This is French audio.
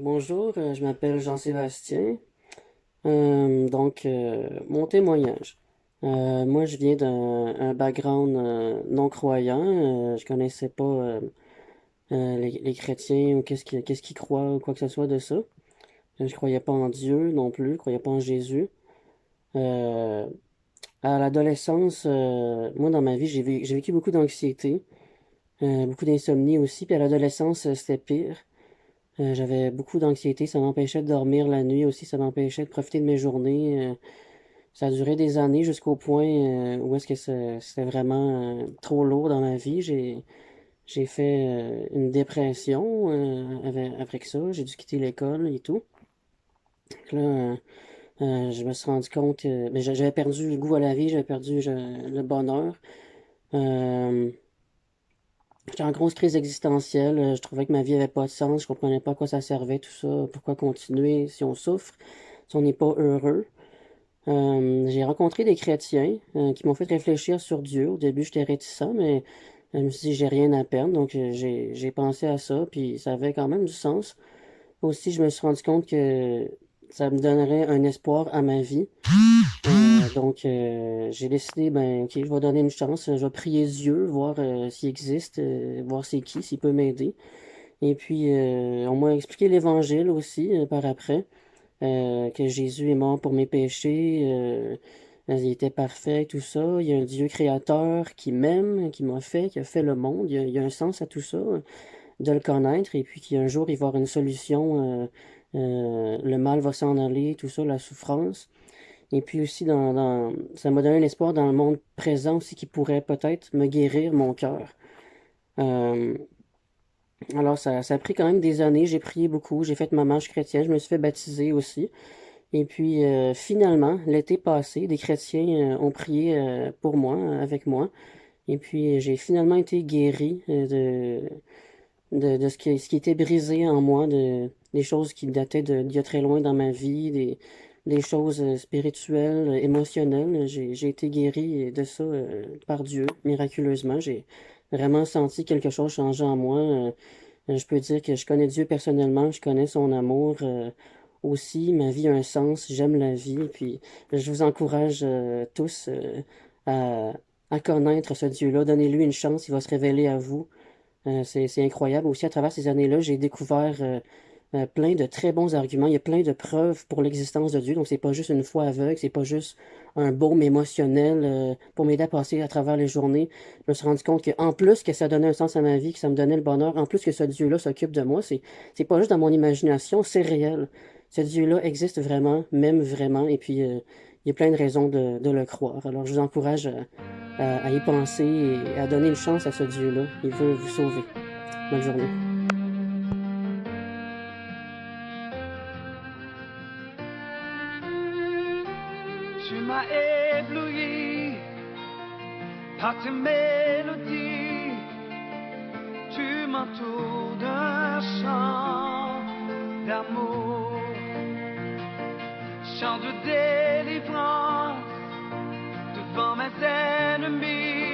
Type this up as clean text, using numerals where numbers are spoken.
Bonjour, je m'appelle Jean-Sébastien. Mon témoignage. Moi, je viens d'un background non croyant. Je connaissais pas les chrétiens ou qu'est-ce qu'ils croient ou quoi que ce soit de ça. Je croyais pas en Dieu non plus, je croyais pas en Jésus. Euh, à l'adolescence, moi, dans ma vie, j'ai vécu beaucoup d'anxiété, beaucoup d'insomnie aussi. Puis à l'adolescence, c'était pire. J'avais beaucoup d'anxiété, ça m'empêchait de dormir la nuit aussi, ça m'empêchait de profiter de mes journées. Ça a duré des années jusqu'au point où est-ce que c'était vraiment trop lourd dans ma vie. J'ai fait une dépression avec ça. J'ai dû quitter l'école et tout. Donc là, je me suis rendu compte que j'avais perdu le goût à la vie, j'avais perdu le bonheur. Euh, J'étais en grosse crise existentielle. Je trouvais que ma vie avait pas de sens. Je comprenais pas à quoi ça servait, tout ça. Pourquoi continuer si on souffre, si on n'est pas heureux. J'ai rencontré des chrétiens qui m'ont fait réfléchir sur Dieu. Au début, j'étais réticent, mais je me suis dit, j'ai rien à perdre. Donc, j'ai pensé à ça, puis ça avait quand même du sens. Aussi, je me suis rendu compte que ça me donnerait un espoir à ma vie. J'ai décidé, ben, ok, je vais donner une chance. Je vais prier Dieu, voir s'il existe, voir c'est qui, s'il peut m'aider. Et puis, on m'a expliqué l'Évangile aussi par après, que Jésus est mort pour mes péchés, il était parfait, tout ça. Il y a un Dieu créateur qui m'aime, qui m'a fait, qui a fait le monde. Il y a un sens à tout ça, de le connaître, et puis qu'un jour, il va y avoir une solution. Le mal va s'en aller, tout ça, la souffrance. Et puis aussi, ça m'a donné l'espoir dans le monde présent aussi qui pourrait peut-être me guérir mon cœur. Euh, alors, ça a pris quand même des années. J'ai prié beaucoup. J'ai fait ma marche chrétienne. Je me suis fait baptiser aussi. Et puis, finalement, l'été passé, des chrétiens ont prié pour moi, avec moi. Et puis, j'ai finalement été guéri de ce qui était brisé en moi, des choses qui dataient d'il y a très loin dans ma vie, des choses spirituelles, émotionnelles. J'ai été guéri de ça par Dieu, miraculeusement. J'ai vraiment senti quelque chose changer en moi. Je peux dire que je connais Dieu personnellement, je connais son amour aussi. Ma vie a un sens, j'aime la vie. Puis je vous encourage tous à, à connaître ce Dieu-là. Donnez-lui une chance, il va se révéler à vous. C'est incroyable. Aussi, à travers ces années-là, j'ai découvert plein de très bons arguments. Il y a plein de preuves pour l'existence de Dieu. Donc, c'est pas juste une foi aveugle, c'est pas juste un baume émotionnel pour m'aider à passer à travers les journées. Je me suis rendu compte que, en plus que ça donnait un sens à ma vie, que ça me donnait le bonheur, en plus que ce Dieu-là s'occupe de moi, c'est pas juste dans mon imagination, c'est réel. Ce Dieu-là existe vraiment, m'aime vraiment, et puis il y a plein de raisons de le croire. Alors, je vous encourage à y penser et à donner une chance à ce Dieu-là. Il veut vous sauver. Bonne journée. Tu m'as ébloui par tes mélodies, tu m'entoures d'un chant d'amour, chant de délivrance devant mes ennemis.